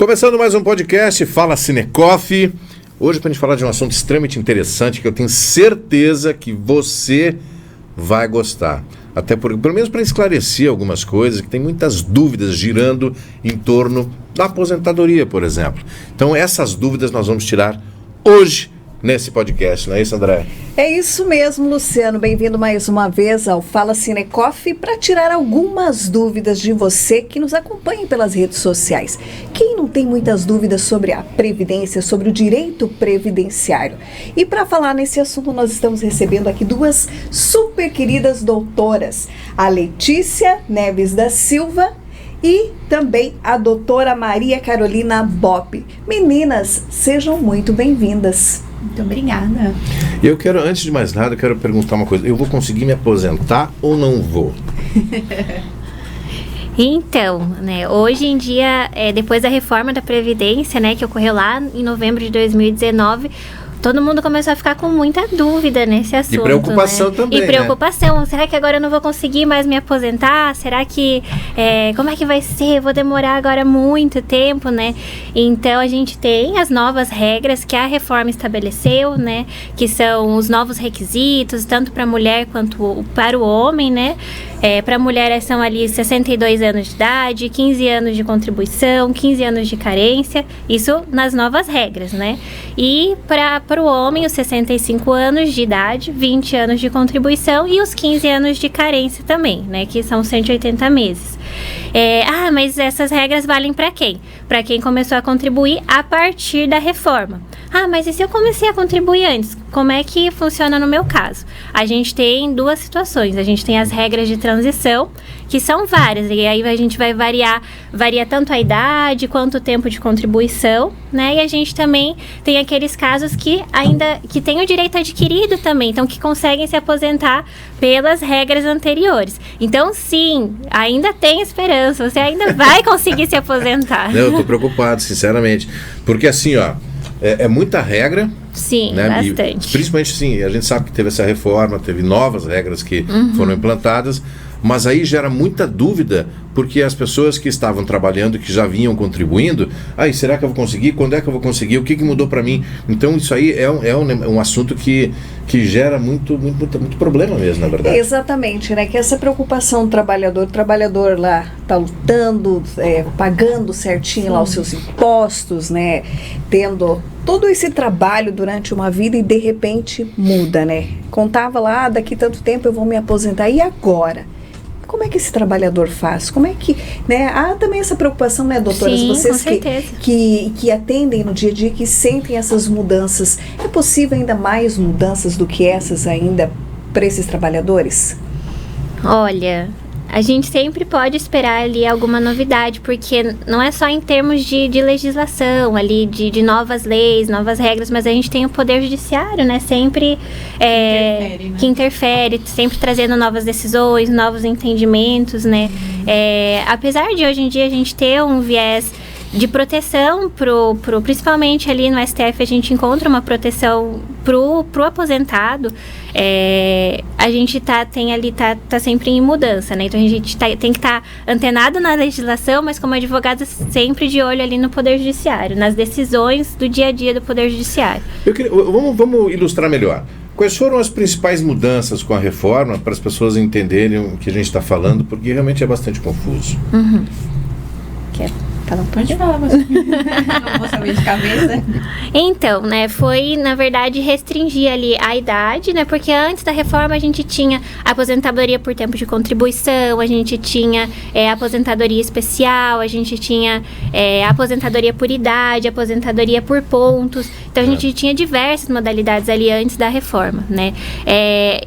Começando mais um podcast, Fala Cinecoff. Hoje para a gente falar de um assunto extremamente interessante que eu tenho certeza que você vai gostar. Até por, pelo menos para esclarecer algumas coisas, que tem muitas dúvidas girando em torno da aposentadoria, por exemplo. Então essas dúvidas nós vamos tirar hoje nesse podcast, não é isso, André? É isso mesmo, Luciano. Bem-vindo mais uma vez ao Fala Cinecoff para tirar algumas dúvidas de você que nos acompanha pelas redes sociais. Quem não tem muitas dúvidas sobre a Previdência, sobre o direito previdenciário? E para falar nesse assunto, nós estamos recebendo aqui duas super queridas doutoras, a Letícia Neves da Silva e também a doutora Maria Carolina Bopp. Meninas, sejam muito bem-vindas. Muito obrigada. Eu quero, antes de mais nada, eu quero perguntar uma coisa. Eu vou conseguir me aposentar ou não vou? Então, né, hoje em dia, depois da reforma da Previdência, né, que ocorreu lá em novembro de 2019, todo mundo começou a ficar com muita dúvida nesse assunto. E preocupação, né? Também, e preocupação, né? Será que agora eu não vou conseguir mais me aposentar? Será que, como é que vai ser? Eu vou demorar agora muito tempo, né? Então, a gente tem as novas regras que a reforma estabeleceu, né? Que são os novos requisitos, tanto para a mulher quanto para o homem, né? Para a mulher são ali 62 anos de idade, 15 anos de contribuição, 15 anos de carência, isso nas novas regras, né? E para o homem, os 65 anos de idade, 20 anos de contribuição e os 15 anos de carência também, né? Que são 180 meses. Mas essas regras valem para quem? Para quem começou a contribuir a partir da reforma. Mas e se eu comecei a contribuir antes? Como é que funciona no meu caso? A gente tem duas situações. A gente tem as regras de transição, que são várias. E aí a gente vai varia tanto a idade quanto o tempo de contribuição, né? E a gente também tem aqueles casos que têm o direito adquirido também, então que conseguem se aposentar pelas regras anteriores. Então, sim, ainda tem esperança. Você ainda vai conseguir se aposentar. Não, eu tô preocupado, sinceramente. Porque assim, ó, é muita regra. Sim, né? bastante. E, principalmente, sim, a gente sabe que teve essa reforma, teve novas regras que foram implantadas, mas aí gera muita dúvida, porque as pessoas que estavam trabalhando, que já vinham contribuindo, será que eu vou conseguir? Quando é que eu vou conseguir? O que mudou para mim? Então, isso aí é um assunto que gera muito problema mesmo, na verdade. Exatamente, né? Que essa preocupação do o trabalhador lá tá lutando, pagando certinho lá os seus impostos, né? Tendo todo esse trabalho durante uma vida e de repente muda, né? Contava lá, daqui tanto tempo eu vou me aposentar, e agora? Como é que esse trabalhador faz? Como é que, né? Há também essa preocupação, né, doutoras? Sim, vocês que atendem no dia a dia, que sentem essas mudanças. É possível ainda mais mudanças do que essas ainda para esses trabalhadores? Olha, a gente sempre pode esperar ali alguma novidade, porque não é só em termos de legislação, ali de novas leis, novas regras, mas a gente tem o Poder Judiciário, né? Sempre que interfere, sempre trazendo novas decisões, novos entendimentos, né? Apesar de hoje em dia a gente ter um viés de proteção principalmente ali no STF, a gente encontra uma proteção pro aposentado. A gente tá sempre em mudança, né? Então a gente tem que estar antenado na legislação, mas como advogado sempre de olho ali no Poder Judiciário, nas decisões do dia a dia do Poder Judiciário. Vamos ilustrar melhor. Quais foram as principais mudanças com a reforma para as pessoas entenderem o que a gente está falando, porque realmente é bastante confuso. Pode falar, mas não vou saber de cabeça. Então, né, foi, na verdade, restringir ali a idade, né, porque antes da reforma a gente tinha aposentadoria por tempo de contribuição, a gente tinha aposentadoria especial, a gente tinha aposentadoria por idade, aposentadoria por pontos, então a gente tinha diversas modalidades ali antes da reforma, né.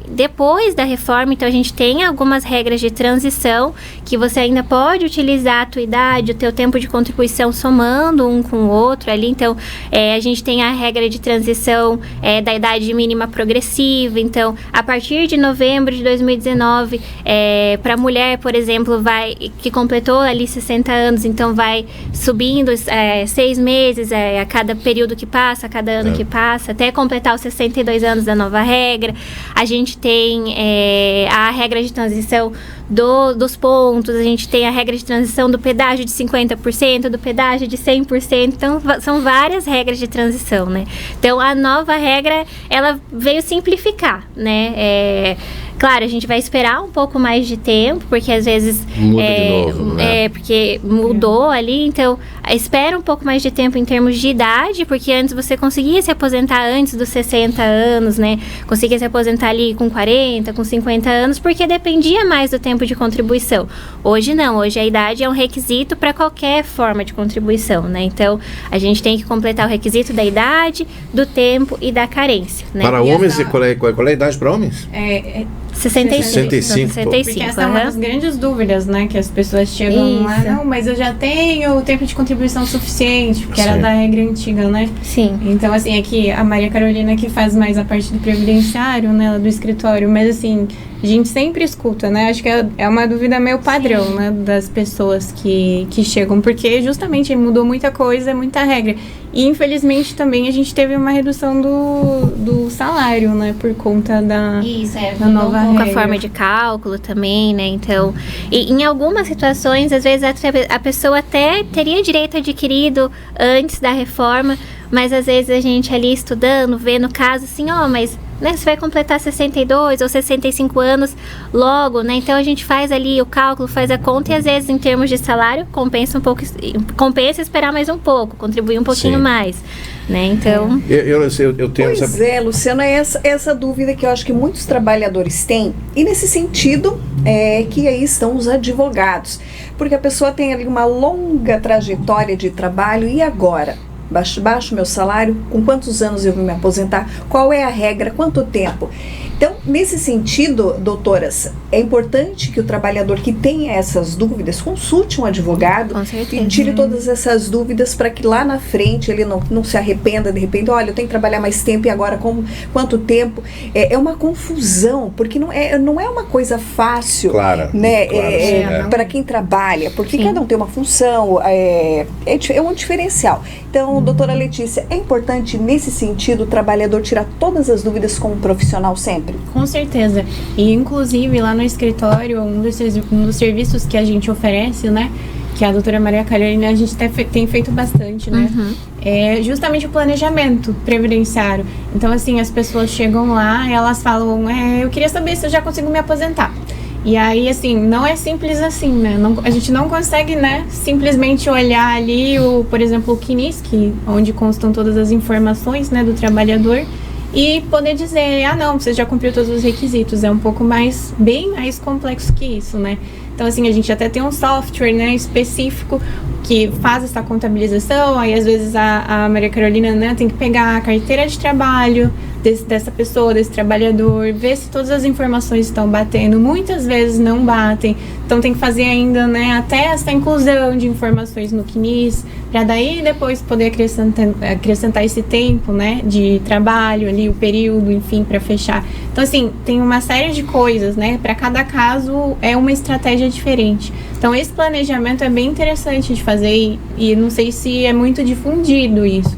Depois da reforma, então a gente tem algumas regras de transição, que você ainda pode utilizar a tua idade, o teu tempo de contribuição somando um com o outro ali. Então, a gente tem a regra de transição da idade mínima progressiva. Então, a partir de novembro de 2019, para a mulher, por exemplo, que completou ali 60 anos, então vai subindo 6 meses a cada período que passa, a cada ano que passa, até completar os 62 anos da nova regra. A gente tem a regra de transição dos pontos, a gente tem a regra de transição do pedágio de 50%, do pedágio de 100%, então são várias regras de transição, né? Então, a nova regra, ela veio simplificar, né? Claro, a gente vai esperar um pouco mais de tempo, porque às vezes... Muda de novo, né? Porque mudou ali, então espera um pouco mais de tempo em termos de idade, porque antes você conseguia se aposentar antes dos 60 anos, né? Conseguia se aposentar ali com 40, com 50 anos, porque dependia mais do tempo de contribuição. Hoje não, hoje a idade é um requisito para qualquer forma de contribuição, né? Então, a gente tem que completar o requisito da idade, do tempo e da carência, né? Para homens, qual é a idade para homens? 65. Porque essa é uma das grandes dúvidas, né? Que as pessoas chegam lá, não, mas eu já tenho o tempo de contribuição suficiente, porque era da regra antiga, né? Sim. Então, assim, aqui a Maria Carolina que faz mais a parte do previdenciário, né? Do escritório, mas assim, a gente sempre escuta, né? Acho que é uma dúvida meio padrão, né? Das pessoas que chegam, porque justamente mudou muita coisa, muita regra. E infelizmente também a gente teve uma redução do salário, né? Por conta da nova regra. Com a forma de cálculo também, né? Então, e em algumas situações, às vezes a pessoa até teria direito adquirido antes da reforma, mas às vezes a gente ali estudando, vê no caso assim, mas né, você vai completar 62 ou 65 anos logo, né? Então a gente faz ali o cálculo, faz a conta e às vezes em termos de salário compensa esperar mais um pouco, contribuir um pouquinho mais, né? Então... Eu tenho... Luciano, é essa dúvida que eu acho que muitos trabalhadores têm, e nesse sentido que aí estão os advogados, porque a pessoa tem ali uma longa trajetória de trabalho, e agora? Baixo meu salário, com quantos anos eu vou me aposentar, qual é a regra, quanto tempo? Então, nesse sentido, doutoras, é importante que o trabalhador que tenha essas dúvidas consulte um advogado e tire todas essas dúvidas para que lá na frente ele não se arrependa, de repente, olha, eu tenho que trabalhar mais tempo e agora quanto tempo? É uma confusão, porque não é uma coisa fácil, né? Para quem trabalha, porque cada um tem uma função, é um diferencial. Então, doutora Letícia, é importante nesse sentido o trabalhador tirar todas as dúvidas com um profissional sempre? Com certeza. E inclusive lá no escritório, um dos serviços que a gente oferece, né? Que a doutora Maria Carolina, a gente tem feito bastante, né? É justamente o planejamento previdenciário. Então, assim, as pessoas chegam lá e elas falam, eu queria saber se eu já consigo me aposentar. E aí, assim, não é simples assim, né? A gente não consegue, né, simplesmente olhar ali, por exemplo, o CNIS, onde constam todas as informações, né, do trabalhador, e poder dizer, não, você já cumpriu todos os requisitos. É um pouco bem mais complexo que isso, né? Então, assim, a gente até tem um software, né, específico que faz essa contabilização. Aí, às vezes, a Maria Carolina, né, tem que pegar a carteira de trabalho dessa pessoa, desse trabalhador, ver se todas as informações estão batendo. Muitas vezes não batem. Então, tem que fazer ainda, né, até essa inclusão de informações no CNIS, para daí depois poder acrescentar esse tempo, né, de trabalho ali, o período, enfim, para fechar. Então, assim, tem uma série de coisas, né, para cada caso é uma estratégia diferente. Então, esse planejamento é bem interessante de fazer e não sei se é muito difundido isso,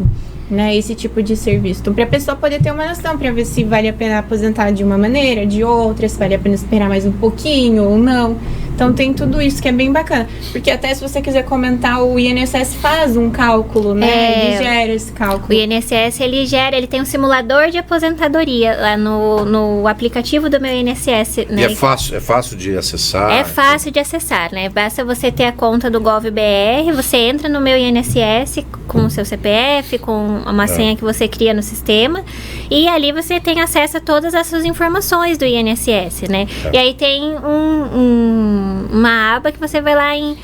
né, esse tipo de serviço. Então, para a pessoa poder ter uma noção, para ver se vale a pena aposentar de uma maneira, de outra, se vale a pena esperar mais um pouquinho ou não. Então, tem tudo isso que é bem bacana. Porque até se você quiser comentar, o INSS faz um cálculo, né? Ele gera esse cálculo. O INSS, ele tem um simulador de aposentadoria lá no aplicativo do meu INSS. Né? E é fácil de acessar? É fácil de acessar, né? Basta você ter a conta do GovBR, você entra no meu INSS com o seu CPF, com uma senha que você cria no sistema, e ali você tem acesso a todas as suas informações do INSS, né? E aí tem uma aba que você vai lá em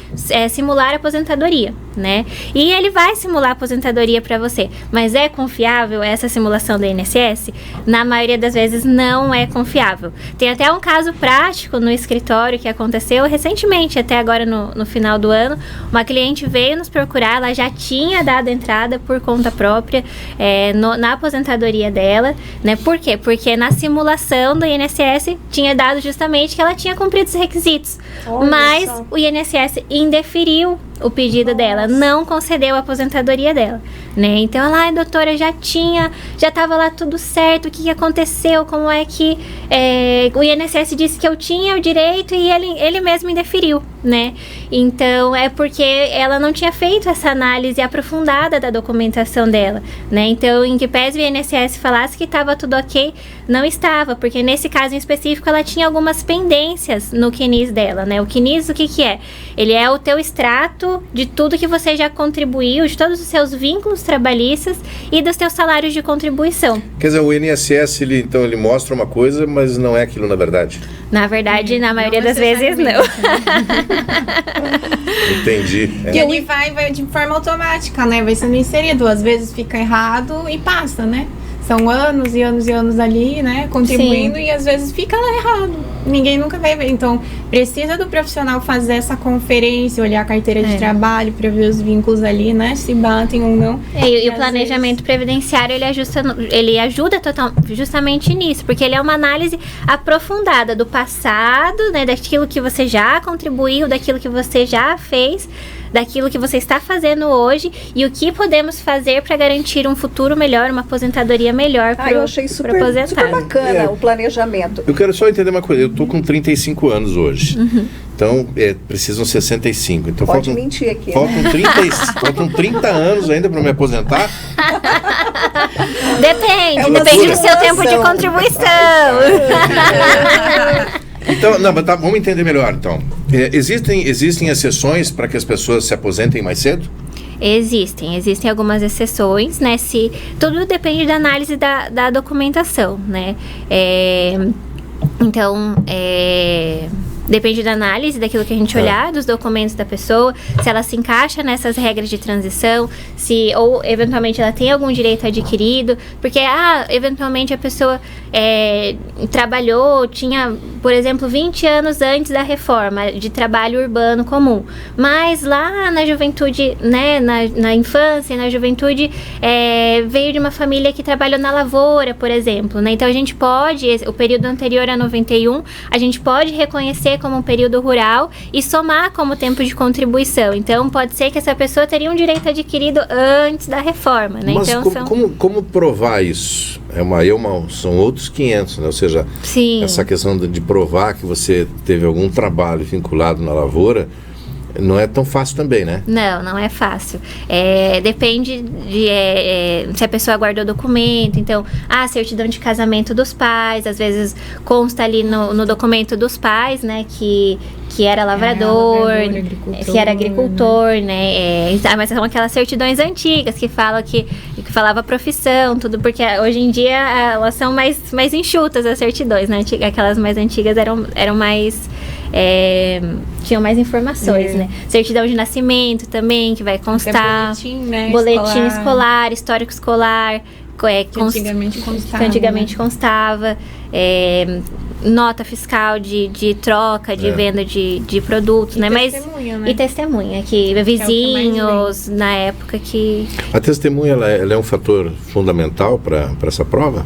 simular aposentadoria, né? E ele vai simular aposentadoria para você. Mas é confiável essa simulação do INSS? Na maioria das vezes não é confiável. Tem até um caso prático no escritório que aconteceu recentemente, até agora no final do ano. Uma cliente veio nos procurar, ela já tinha dado entrada por conta própria na aposentadoria dela, né? Por quê? Porque na simulação do INSS tinha dado justamente que ela tinha cumprido os requisitos. Mas o INSS indeferiu o pedido dela, não concedeu a aposentadoria dela, né? Então ela, ai, doutora, já estava lá tudo certo, o que aconteceu, como é que o INSS disse que eu tinha o direito e ele mesmo indeferiu, né? Então é porque ela não tinha feito essa análise aprofundada da documentação dela, né? Então, em que pese o INSS falasse que estava tudo ok, não estava, porque nesse caso em específico ela tinha algumas pendências no CNIS dela, né? O CNIS, o que é? Ele é o teu extrato de tudo que você já contribuiu, de todos os seus vínculos trabalhistas e dos teus salários de contribuição. Quer dizer, o INSS, ele mostra uma coisa, mas não é aquilo na verdade? Na verdade, na maioria das vezes, não. Entendi. E ele vai de forma automática, né? Vai sendo inserido. Às vezes fica errado e passa, né? São anos e anos e anos ali, né? Contribuindo. Sim. E às vezes fica lá errado. Ninguém nunca vai ver. Então, precisa do profissional fazer essa conferência, olhar a carteira de trabalho, para ver os vínculos ali, né? Se batem ou não. E o planejamento previdenciário, ele ajuda justamente nisso, porque ele é uma análise aprofundada do passado, né? Daquilo que você já contribuiu, daquilo que você já fez, daquilo que você está fazendo hoje e o que podemos fazer para garantir um futuro melhor, uma aposentadoria melhor para o aposentado. Eu achei super bacana o planejamento. Eu quero só entender uma coisa. Eu tô com 35 anos hoje. Então, precisam 65. Então, pode mentir aqui. Faltam 30 anos ainda para me aposentar? Depende do seu tempo de contribuição. Então, não, mas vamos entender melhor, então. Existem exceções para que as pessoas se aposentem mais cedo? Existem algumas exceções, né? Tudo depende da análise da documentação, né? Depende da análise, daquilo que a gente olhar, dos documentos da pessoa, se ela se encaixa nessas regras de transição, ou eventualmente ela tem algum direito adquirido, porque, eventualmente a pessoa trabalhou, tinha, por exemplo, 20 anos antes da reforma de trabalho urbano comum, mas lá na juventude, né, na infância, na juventude, veio de uma família que trabalhou na lavoura, por exemplo, né? Então a gente pode, o período anterior a 91, a gente pode reconhecer como um período rural e somar como tempo de contribuição. Então, pode ser que essa pessoa teria um direito adquirido antes da reforma, né? Mas então, como provar isso? São outros 500, né? Ou seja, sim, essa questão de provar que você teve algum trabalho vinculado na lavoura não é tão fácil também, né? Não é fácil. Depende de se a pessoa guardou documento. Então, certidão de casamento dos pais, às vezes consta ali no documento dos pais, né, que era lavrador, que era agricultor, né? Mas são aquelas certidões antigas que falam que falava profissão, tudo, porque hoje em dia elas são mais enxutas as certidões, né? Aquelas mais antigas eram mais... tinham mais informações, né? Certidão de nascimento também, que vai constar. Boletim, né? Boletim escolar, histórico escolar, que antigamente constava. Nota fiscal de troca, de venda de produtos, e né? Testemunha, né? E testemunha, que vizinhos, na época que... A testemunha, ela é um fator fundamental para essa prova?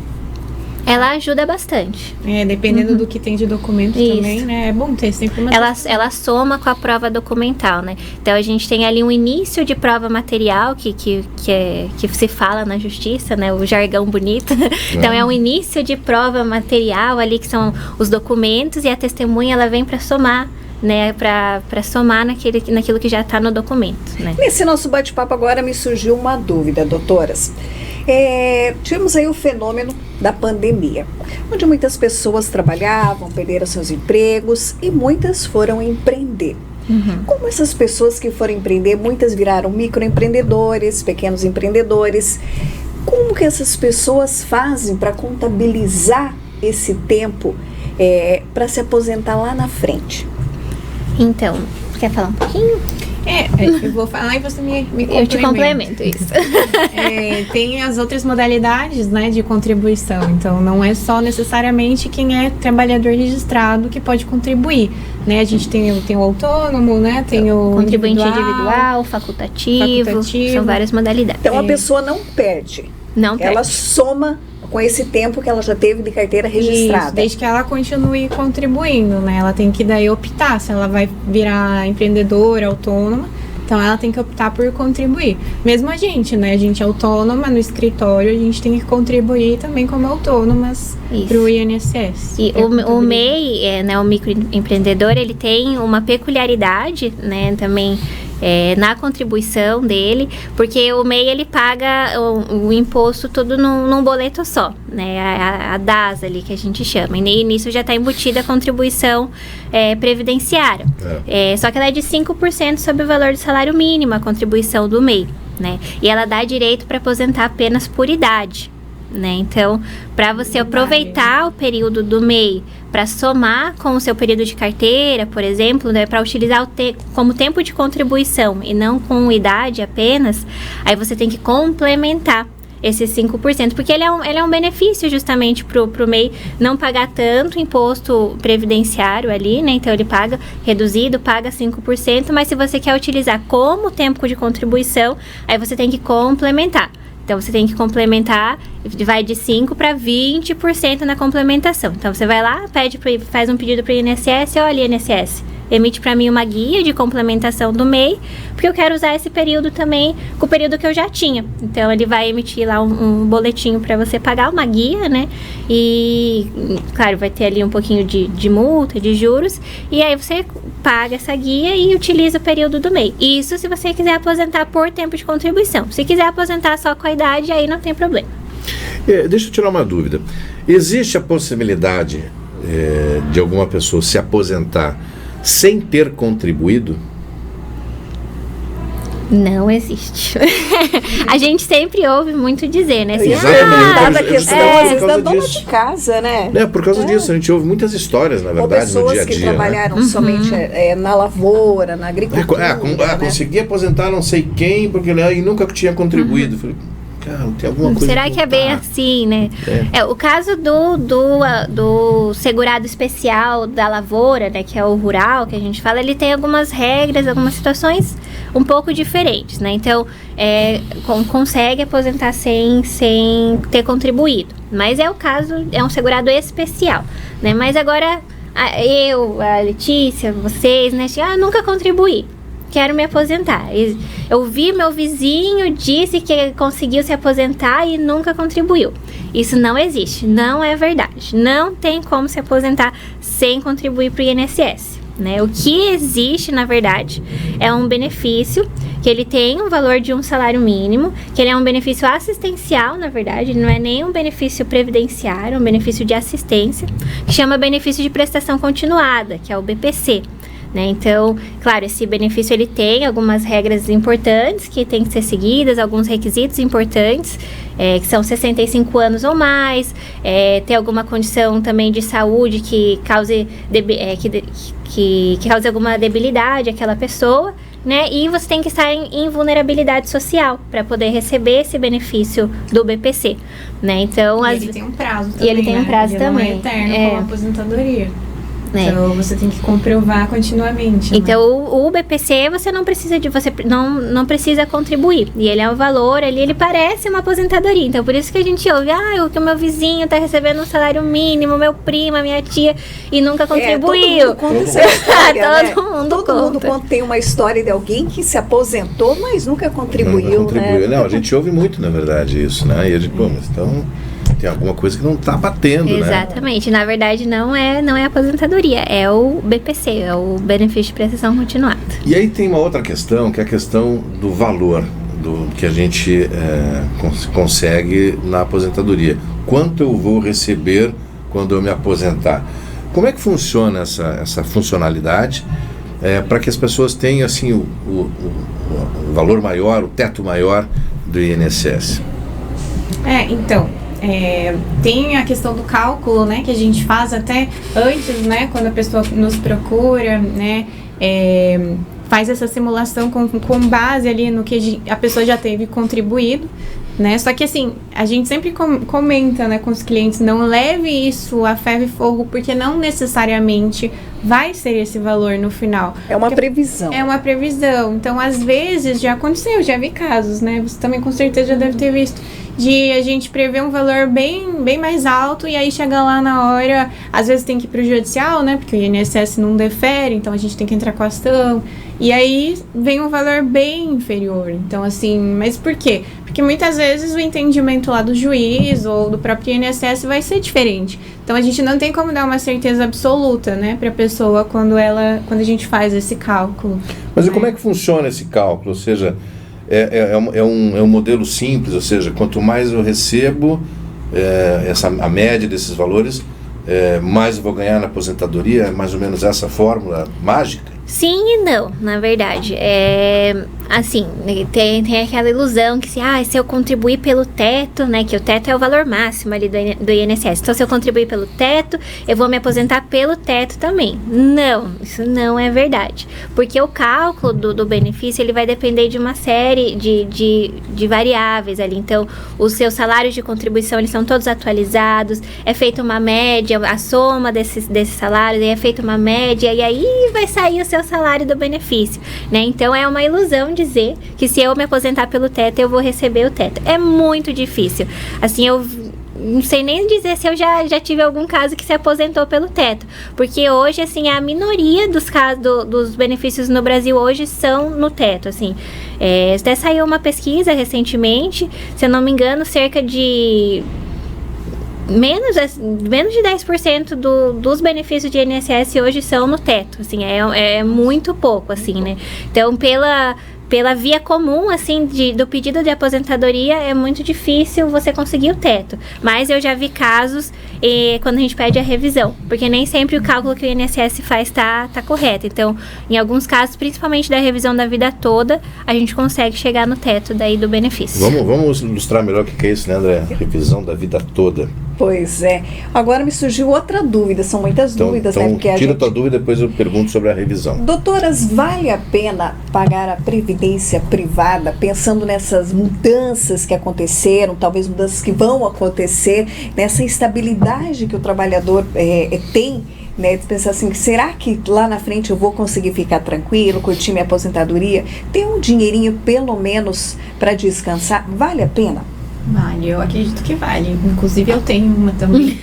Ela ajuda bastante. Dependendo do que tem de documento também, né? É bom ter sempre uma... Ela soma com a prova documental, né? Então, a gente tem ali um início de prova material que se fala na justiça, né? O jargão bonito. Então, é um início de prova material ali, que são os documentos, e a testemunha, ela vem para somar, né, para somar naquilo que já está no documento, né? Nesse nosso bate-papo agora me surgiu uma dúvida, doutoras. Tivemos aí o fenômeno da pandemia, onde muitas pessoas trabalhavam, perderam seus empregos e muitas foram empreender. Como essas pessoas que foram empreender, muitas viraram microempreendedores, pequenos empreendedores, como que essas pessoas fazem para contabilizar esse tempo para se aposentar lá na frente? Então, quer falar um pouquinho? Eu vou falar e você me complementa. Eu te complemento, isso. Tem as outras modalidades, né, de contribuição. Então, não é só necessariamente quem é trabalhador registrado que pode contribuir, né? A gente tem o autônomo, né? Tem o contribuinte individual, facultativo. São várias modalidades. Então, a pessoa não perde. Ela soma com esse tempo que ela já teve de carteira registrada. Isso, desde que ela continue contribuindo, né? Ela tem que daí optar se ela vai virar empreendedora, autônoma. Então ela tem que optar por contribuir. Mesmo a gente, né? A gente é autônoma no escritório, a gente tem que contribuir também como autônomas para o INSS. E o MEI, né, o microempreendedor, ele tem uma peculiaridade, né, também na contribuição dele, porque o MEI ele paga o imposto todo num boleto só, né, a DAS ali que a gente chama, e nisso já está embutida a contribuição previdenciária. Só que ela é de 5% sobre o valor do salário mínimo, a contribuição do MEI, né, e ela dá direito para aposentar apenas por idade. Né? Então, para você aproveitar o período do MEI para somar com o seu período de carteira, por exemplo, né, para utilizar como tempo de contribuição e não com idade apenas, aí você tem que complementar esses 5%, porque ele é um benefício justamente pro MEI não pagar tanto imposto previdenciário ali, né? Então ele paga reduzido, paga 5%, mas se você quer utilizar como tempo de contribuição, aí você tem que complementar. Então, você tem que complementar, vai de 5% para 20% na complementação. Então, você vai lá, faz um pedido para o INSS, olha, INSS, emite para mim uma guia de complementação do MEI, porque eu quero usar esse período também com o período que eu já tinha. Então, ele vai emitir lá um boletinho para você pagar, uma guia, né? E, claro, vai ter ali um pouquinho de multa, de juros, e aí você paga essa guia e utiliza o período do MEI. Isso se você quiser aposentar por tempo de contribuição. Se quiser aposentar só com a idade, aí não tem problema. Deixa eu tirar uma dúvida. Existe a possibilidade de alguma pessoa se aposentar sem ter contribuído? Não existe. A gente sempre ouve muito dizer, né? Exatamente. Da questão, às vezes, da dona de casa, né? Por causa disso, a gente ouve muitas histórias, na verdade, no dia a dia. Pessoas que trabalharam somente na lavoura, na agricultura. Consegui aposentar não sei quem, porque ele nunca tinha contribuído. Falei, cara, tem alguma coisa. Será que é bem assim, né? O caso do segurado especial da lavoura, né, que é o rural, que a gente fala, ele tem algumas regras, algumas situações um pouco diferentes, né? Então, consegue aposentar sem ter contribuído. Mas é o caso, é um segurado especial, né? Mas agora, a Letícia, vocês, né? Nunca contribuí. Quero me aposentar. Eu vi meu vizinho, disse que conseguiu se aposentar e nunca contribuiu. Isso não existe, não é verdade. Não tem como se aposentar sem contribuir para o INSS. Né? O que existe, na verdade, é um benefício que ele tem um valor de um salário mínimo, que ele é um benefício assistencial, na verdade, não é nem um benefício previdenciário, é um benefício de assistência, que chama benefício de prestação continuada, que é o BPC. Né? Então, claro, esse benefício ele tem algumas regras importantes que tem que ser seguidas, alguns requisitos importantes, que são 65 anos ou mais, ter alguma condição também de saúde que cause, que cause alguma debilidade àquela pessoa, né? E você tem que estar em vulnerabilidade social para poder receber esse benefício do BPC, né? Então, ele tem um prazo também, e ele tem um prazo também. Não é eterno como a aposentadoria. né? Então você tem que comprovar continuamente. Então, né? o BPC você não não precisa contribuir. E ele é um valor ali, ele parece uma aposentadoria. Então, por isso que a gente ouve, o meu vizinho tá recebendo um salário mínimo, meu primo, a minha tia, e nunca contribuiu. Todo mundo conta essa história, Todo mundo conta. Tem uma história de alguém que se aposentou, mas nunca contribuiu, né? Não, a gente ouve muito, na verdade, isso, né? E a gente, mas então tem alguma coisa que não está batendo, né? Exatamente. Na verdade, não é aposentadoria, é o BPC, é o benefício de prestação continuada. E aí tem uma outra questão, que é a questão do valor do que a gente consegue na aposentadoria. Quanto eu vou receber quando eu me aposentar? Como é que funciona essa funcionalidade para que as pessoas tenham assim, o valor maior, o teto maior do INSS? Tem a questão do cálculo, né, que a gente faz até antes, né, quando a pessoa nos procura, né, faz essa simulação com base ali no que a pessoa já teve contribuído, né, só que assim, a gente sempre comenta, né, com os clientes, não leve isso a ferro e fogo, porque não necessariamente vai ser esse valor no final. É uma previsão. É uma previsão, então às vezes já aconteceu, já vi casos, né, você também com certeza já deve ter visto, de a gente prever um valor bem mais alto e aí chegar lá na hora, às vezes tem que ir pro judicial, né? Porque o INSS não defere, então a gente tem que entrar com a ação. E aí vem um valor bem inferior. Então, assim, mas por quê? Porque muitas vezes o entendimento lá do juiz ou do próprio INSS vai ser diferente. Então, a gente não tem como dar uma certeza absoluta, né, para a pessoa quando a gente faz esse cálculo. Mas e como é que funciona esse cálculo? Ou seja, é um modelo simples, ou seja, quanto mais eu recebo, a média desses valores, mais eu vou ganhar na aposentadoria, é mais ou menos essa fórmula mágica? Sim e não, na verdade. Assim, tem aquela ilusão que se eu contribuir pelo teto, né, que o teto é o valor máximo ali do INSS. Então, se eu contribuir pelo teto, eu vou me aposentar pelo teto também. Não, isso não é verdade. Porque o cálculo do benefício, ele vai depender de uma série de variáveis ali. Então, os seus salários de contribuição, eles são todos atualizados, é feita uma média, a soma desses salários, é feita uma média, e aí vai sair o seu salário do benefício, né? Então, é uma ilusão dizer que se eu me aposentar pelo teto, eu vou receber o teto. É muito difícil. Assim, eu não sei nem dizer se eu já tive algum caso que se aposentou pelo teto, porque hoje, assim, a minoria dos casos dos benefícios no Brasil hoje são no teto, assim. Até saiu uma pesquisa recentemente, se eu não me engano, cerca de menos de 10% dos benefícios de INSS hoje são no teto, assim, é muito pouco, assim, né? Então, pela via comum, assim, do pedido de aposentadoria, é muito difícil você conseguir o teto. Mas eu já vi casos quando a gente pede a revisão, porque nem sempre o cálculo que o INSS faz tá correto. Então, em alguns casos, principalmente da revisão da vida toda, a gente consegue chegar no teto daí do benefício. Vamos ilustrar melhor o que é isso, né, André? Revisão da vida toda. Pois é. Agora me surgiu outra dúvida, são muitas dúvidas, né? Porque tira a tua dúvida, depois eu pergunto sobre a revisão. Doutoras, vale a pena pagar a previdência privada, pensando nessas mudanças que aconteceram, talvez mudanças que vão acontecer, nessa instabilidade que o trabalhador tem, né? De pensar assim, será que lá na frente eu vou conseguir ficar tranquilo, curtir minha aposentadoria, ter um dinheirinho pelo menos para descansar, vale a pena? Vale, eu acredito que vale. Inclusive, eu tenho uma também.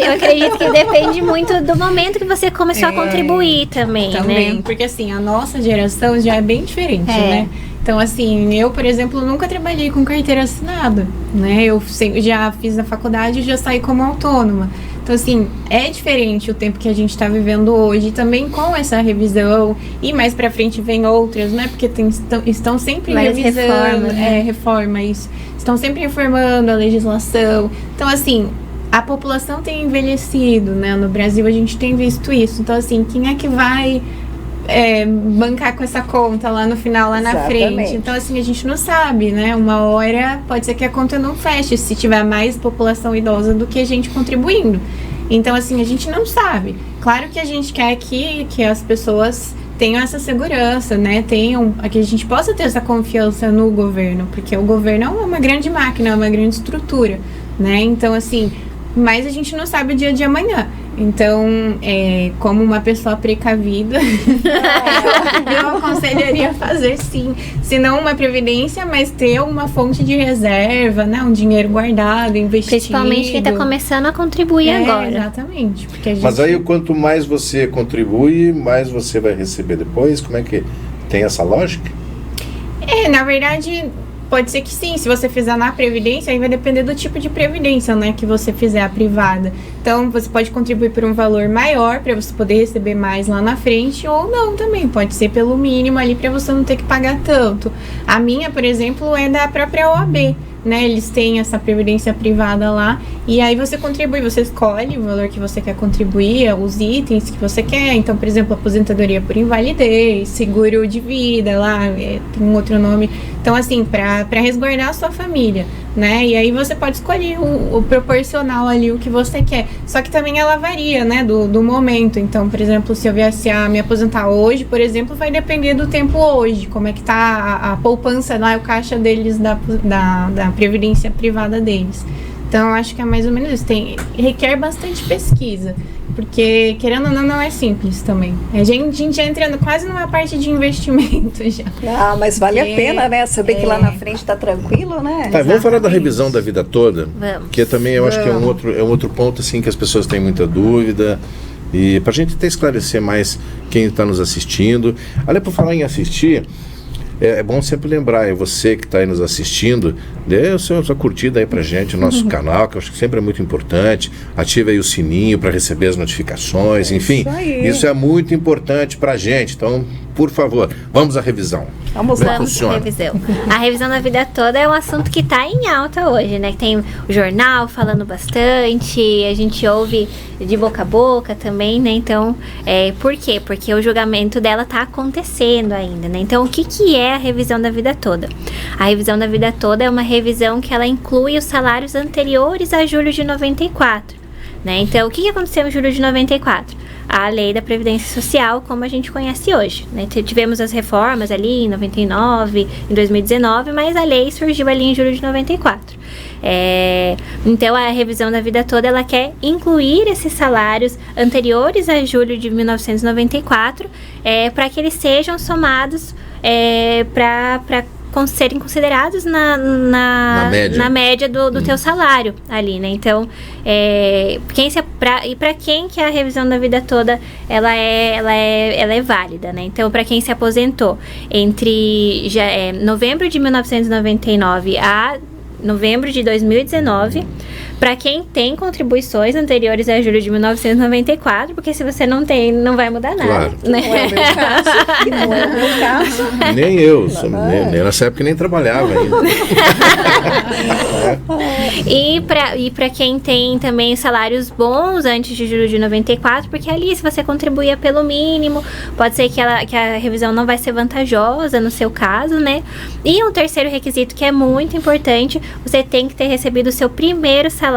Eu acredito que depende muito do momento que você começou a contribuir também, né? Porque, assim, a nossa geração já é bem diferente, né? Então, assim, eu, por exemplo, nunca trabalhei com carteira assinada, né? Eu já fiz a faculdade e já saí como autônoma. Então, assim, é diferente o tempo que a gente está vivendo hoje, também com essa revisão, e mais pra frente vem outras, né? Porque estão sempre revisando, reformas, né? Reforma, isso. Estão sempre reformando a legislação. Então, assim, a população tem envelhecido, né? No Brasil a gente tem visto isso. Então, assim, quem é que vai bancar com essa conta lá no final, lá na frente? Então, assim, a gente não sabe, né? Uma hora pode ser que a conta não feche se tiver mais população idosa do que a gente contribuindo. Então, assim, a gente não sabe. Claro que a gente quer que as pessoas tenham essa segurança, né? Que a gente possa ter essa confiança no governo, porque o governo é uma grande máquina, é uma grande estrutura, né? Então, assim, mas a gente não sabe o dia de amanhã. Então, como uma pessoa precavida, eu aconselharia fazer sim, se não uma previdência, mas ter uma fonte de reserva, né? Um dinheiro guardado, investido. Principalmente quem está começando a contribuir agora. Exatamente. Porque a gente... Mas aí, quanto mais você contribui, mais você vai receber depois? Como é que tem essa lógica? Na verdade... Pode ser que sim, se você fizer na previdência, aí vai depender do tipo de previdência, né, que você fizer a privada. Então, você pode contribuir por um valor maior para você poder receber mais lá na frente, ou não também, pode ser pelo mínimo ali para você não ter que pagar tanto. A minha, por exemplo, é da própria OAB, né, eles têm essa previdência privada lá, e aí você contribui, você escolhe o valor que você quer contribuir, os itens que você quer. Então, por exemplo, aposentadoria por invalidez, seguro de vida, lá tem um outro nome. Então, assim, para resguardar a sua família, né? E aí você pode escolher o proporcional ali, o que você quer. Só que também ela varia, né? Do momento. Então, por exemplo, se eu viesse a me aposentar hoje, por exemplo, vai depender do tempo hoje. Como é que tá a poupança lá, o caixa deles da previdência privada deles. Então, eu acho que é mais ou menos isso. Requer bastante pesquisa. Porque, querendo ou não é simples também. A gente já entra quase numa parte de investimento já. Ah, mas vale a pena, né? Saber que lá na frente tá tranquilo, né? Tá, vamos falar da revisão da vida toda, Vamos. que também eu acho que é um outro ponto assim que as pessoas têm muita dúvida. E para a gente até esclarecer mais quem está nos assistindo. Olha, por falar em assistir, é bom sempre lembrar, você que está aí nos assistindo, dê a sua curtida aí pra gente no nosso canal, que eu acho que sempre é muito importante. Ative aí o sininho para receber as notificações, enfim. Isso é muito importante pra gente. Então, por favor, vamos à revisão. Vamos Como é lá. que funciona? Revisão. A revisão da vida toda é um assunto que está em alta hoje, né? Tem o jornal falando bastante, a gente ouve de boca a boca também, né? Então, por quê? Porque o julgamento dela está acontecendo ainda, né? Então, o que é a revisão da vida toda? A revisão da vida toda é uma revisão que ela inclui os salários anteriores a julho de 94, né? Então, o que aconteceu em julho de 94? A lei da Previdência Social, como a gente conhece hoje, né? Tivemos as reformas ali em 99, em 2019, mas a lei surgiu ali em julho de 94. Então, a revisão da vida toda, ela quer incluir esses salários anteriores a julho de 1994, para que eles sejam somados para serem considerados na média do teu salário ali, né? Então, para quem que a revisão da vida toda ela é válida, né? Então, para quem se aposentou entre novembro de 1999 a novembro de 2019, para quem tem contribuições anteriores a julho de 1994, porque se você não tem, não vai mudar nada. Claro. Né? Não é o meu caso. Não é o meu caso. Nem eu, nessa época nem trabalhava ainda. E para quem tem também salários bons antes de julho de 94, porque ali se você contribuía pelo mínimo, pode ser que a revisão não vai ser vantajosa no seu caso, né? E um terceiro requisito que é muito importante, você tem que ter recebido o seu primeiro salário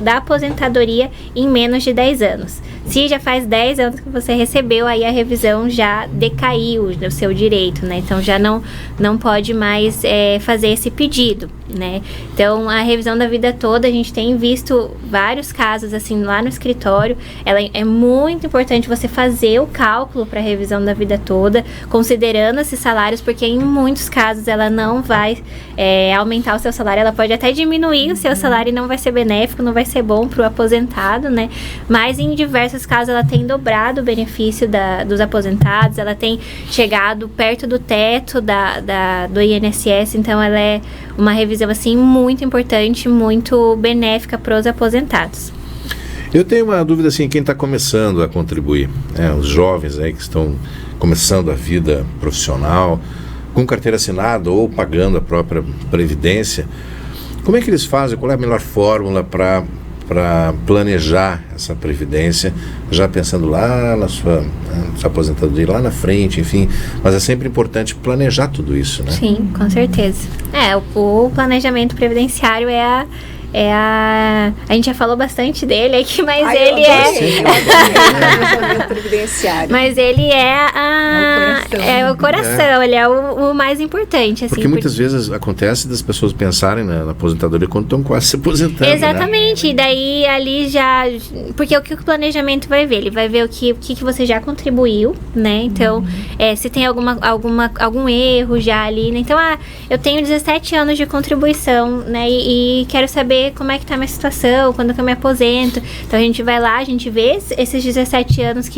da aposentadoria em menos de 10 anos. Se já faz 10 anos que você recebeu, aí a revisão já decaiu o seu direito, né? Então já não pode mais fazer esse pedido, né? Então a revisão da vida toda, a gente tem visto vários casos assim lá no escritório. Ela é muito importante você fazer o cálculo para a revisão da vida toda, considerando esses salários, porque em muitos casos ela não vai aumentar o seu salário, ela pode até diminuir o seu salário e não vai ser benéfico, não vai ser bom para o aposentado, né? Mas em diversos casos ela tem dobrado o benefício dos aposentados, ela tem chegado perto do teto do INSS, então ela é uma revisão assim muito importante, muito benéfica para os aposentados. Eu tenho uma dúvida assim, quem está começando a contribuir, os jovens aí que estão começando a vida profissional, com carteira assinada ou pagando a própria previdência, como é que eles fazem? Qual é a melhor fórmula para planejar essa previdência, já pensando lá na sua aposentadoria, lá na frente, enfim, mas é sempre importante planejar tudo isso, né? Sim, com certeza. O planejamento previdenciário a gente já falou bastante dele aqui, mas ele mas ele é o coração, ele é o mais importante, assim. Porque muitas vezes acontece das pessoas pensarem na aposentadoria quando estão quase se aposentando. Exatamente, né? E daí ali já, porque o que o planejamento vai ver? Ele vai ver o que você já contribuiu, né? Então, se tem algum erro já ali, né? Então, eu tenho 17 anos de contribuição, né? E quero saber como é que tá a minha situação, quando que eu me aposento. Então a gente vai lá, a gente vê esses 17 anos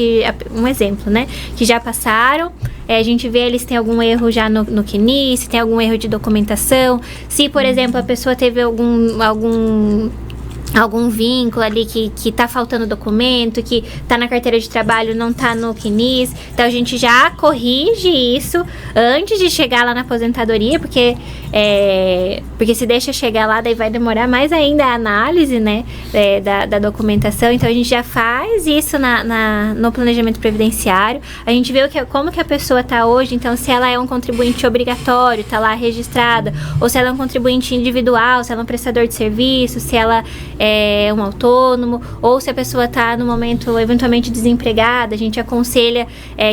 um exemplo, né, que já passaram, a gente vê ali se tem algum erro já no CNIS, se tem algum erro de documentação, se, por exemplo, a pessoa teve algum vínculo ali que tá faltando documento, que tá na carteira de trabalho, não tá no CNIS. Então a gente já corrige isso antes de chegar lá na aposentadoria, porque se deixa chegar lá, daí vai demorar mais ainda a análise, né, da documentação. Então a gente já faz isso no planejamento previdenciário. A gente vê como que a pessoa tá hoje, então se ela é um contribuinte obrigatório, tá lá registrada, ou se ela é um contribuinte individual, se ela é um prestador de serviço, se ela é um autônomo, ou se a pessoa está no momento eventualmente desempregada, a gente aconselha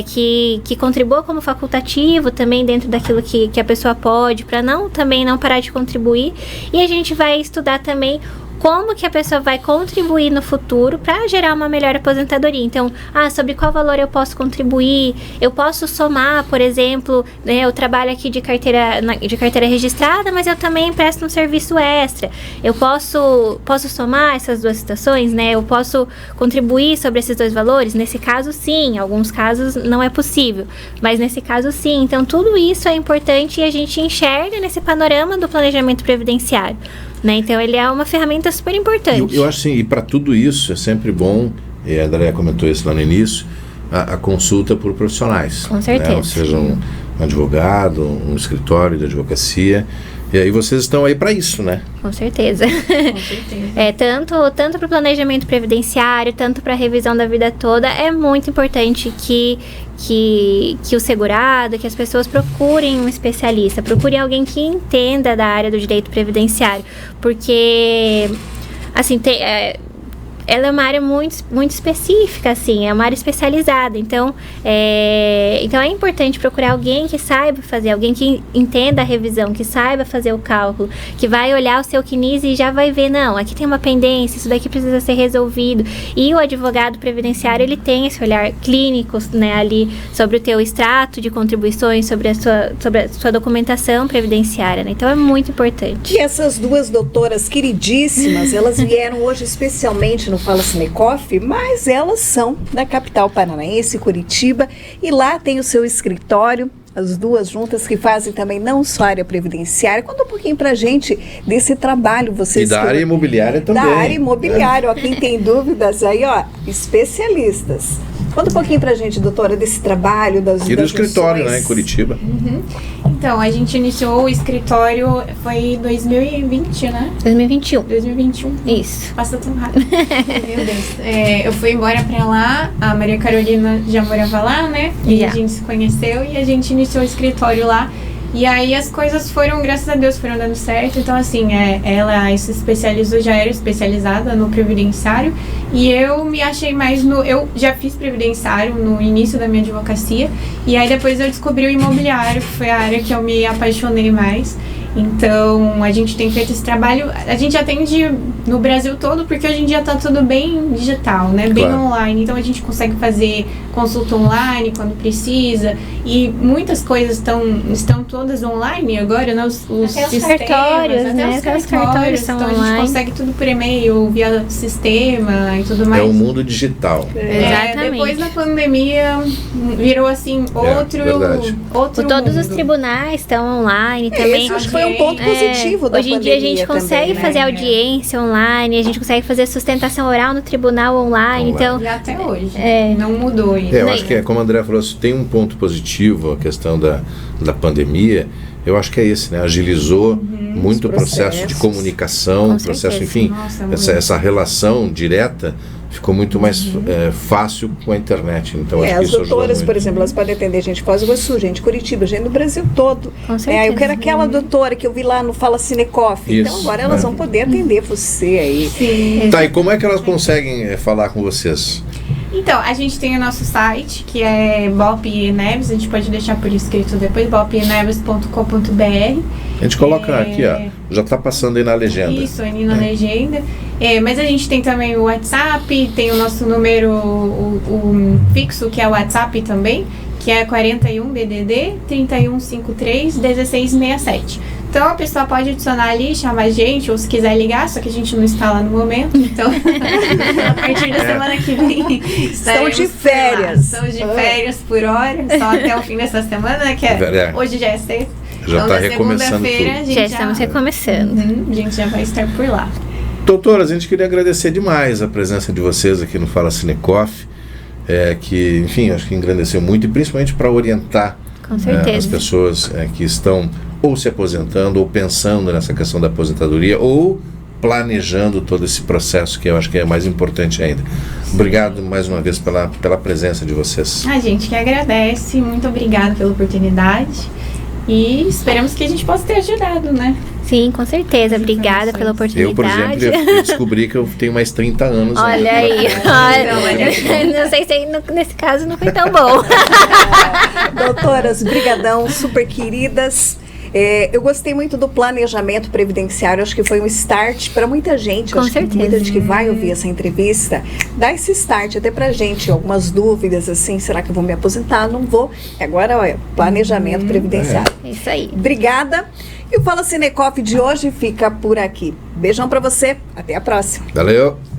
que contribua como facultativo também dentro daquilo que a pessoa pode, para também não parar de contribuir. E a gente vai estudar também como que a pessoa vai contribuir no futuro para gerar uma melhor aposentadoria. Então, sobre qual valor eu posso contribuir, eu posso somar, por exemplo, né, eu trabalho aqui de carteira registrada, mas eu também presto um serviço extra. Eu posso somar essas duas situações, né? Eu posso contribuir sobre esses dois valores? Nesse caso, sim. Em alguns casos, não é possível. Mas nesse caso, sim. Então, tudo isso é importante e a gente enxerga nesse panorama do planejamento previdenciário, né? Então, ele é uma ferramenta super importante. Eu acho assim, e para tudo isso é sempre bom, e a Andréa comentou isso lá no início, a consulta por profissionais. Com certeza. Né? Ou seja, um advogado, um escritório de advocacia. E aí vocês estão aí para isso, né? Com certeza. Com certeza. Tanto para o planejamento previdenciário, tanto para a revisão da vida toda, é muito importante que o segurado, que as pessoas procurem um especialista, procurem alguém que entenda da área do direito previdenciário, porque, assim, ela é uma área muito, muito específica, assim, é uma área especializada, então é importante procurar alguém que saiba fazer, alguém que entenda a revisão, que saiba fazer o cálculo, que vai olhar o seu CNIS e já vai ver, não, aqui tem uma pendência, isso daqui precisa ser resolvido, e o advogado previdenciário, ele tem esse olhar clínico, né, ali, sobre o teu extrato de contribuições, sobre a sua documentação previdenciária, né, então é muito importante. E essas duas doutoras queridíssimas, elas vieram hoje especialmente no Fala Cinecoff, mas elas são da capital paranaense, Curitiba, e lá tem o seu escritório, as duas juntas que fazem também não só a área previdenciária. Conta um pouquinho pra gente desse trabalho. Vocês e da área imobiliária também. Da área imobiliária, ó, quem tem dúvidas aí, ó, especialistas. Conta um pouquinho pra gente, doutora, desse trabalho, das E do escritório, missões. né, em Curitiba. Uhum. Então, a gente iniciou o escritório, foi em 2020, né? 2021. 2021. Isso. Passa tão rápido. Meu Deus. Eu fui embora pra lá, a Maria Carolina já morava lá, né? E a gente se conheceu e a gente iniciou o escritório lá. E aí as coisas foram, graças a Deus, foram dando certo. Então, assim, ela se especializou, já era especializada no previdenciário. E eu me achei mais eu já fiz previdenciário no início da minha advocacia. E aí depois eu descobri o imobiliário, que foi a área que eu me apaixonei mais. Então, a gente tem feito esse trabalho, a gente atende no Brasil todo, porque hoje em dia tá tudo bem digital, né? Bem Claro. online. Então, a gente consegue fazer consulta online quando precisa. E muitas coisas estão todas online agora, né? Os Até os sistemas, cartórios, até né? os Até os cartórios são então, a online. gente consegue tudo por e-mail, via sistema e tudo mais. É o mundo digital. Exatamente. Depois da pandemia, virou assim, verdade. outro Todos os mundo. tribunais estão online também. Isso acho que foi um ponto positivo da Hoje em pandemia dia a gente também, consegue né? fazer audiência online, a gente consegue fazer sustentação oral no tribunal online. Então, E até hoje. É. Não mudou isso. Eu acho que como a André falou, se tem um ponto positivo a questão da pandemia, eu acho que é esse, né? Agilizou muito o processo de processos. comunicação, Com o processo, certeza. enfim, Nossa, muito. essa relação direta ficou muito mais fácil com a internet. Então, acho que As isso ajudou doutoras, muito. por exemplo, elas podem atender gente de Foz do Iguaçu, gente de Curitiba, gente do Brasil todo. Com certeza. Eu quero aquela doutora que eu vi lá no Fala Cinecoff. Então Isso, agora elas né? vão poder atender você aí. Sim. Tá, e como é que elas conseguem falar com vocês? Então, a gente tem o nosso site, que é Bop Neves, a gente pode deixar por escrito depois, bopneves.com.br. A gente coloca aqui, ó, já tá passando aí na legenda. Isso, ali na legenda. Mas a gente tem também o WhatsApp, tem o nosso número o fixo, que é o WhatsApp também, que é 41 DDD 3153 1667. Então a pessoa pode adicionar ali, chamar a gente, ou se quiser ligar, só que a gente não está lá no momento. Então, a partir da semana que vem, estaremos de por lá. férias. Estamos de férias por hora, só até o fim dessa semana, que hoje já é sexta. Já Então, tá na recomeçando segunda-feira, tudo. a gente Já estamos recomeçando. A gente já vai estar por lá. Doutoras, a gente queria agradecer demais a presença de vocês aqui no Fala Cinecoff, que, enfim, acho que engrandeceu muito, e principalmente para orientar Com certeza. as pessoas que estão ou se aposentando, ou pensando nessa questão da aposentadoria, ou planejando todo esse processo, que eu acho que é mais importante ainda. Obrigado mais uma vez pela presença de vocês. A gente que agradece, muito obrigada pela oportunidade e esperamos que a gente possa ter ajudado, né? Sim, com certeza. Obrigada pela oportunidade. Eu, por exemplo, eu descobri que eu tenho mais 30 anos. Olha ainda. aí, não sei se nesse caso não foi tão bom. Doutoras, brigadão, super queridas. Eu gostei muito do planejamento previdenciário, acho que foi um start para muita gente. Com acho certeza. que muita gente que vai ouvir essa entrevista, dá esse start até pra gente, algumas dúvidas assim, será que eu vou me aposentar? Não vou. Agora, olha, planejamento previdenciário. É isso aí. Obrigada. E o Fala Cinecoff de hoje fica por aqui. Beijão pra você, até a próxima. Valeu!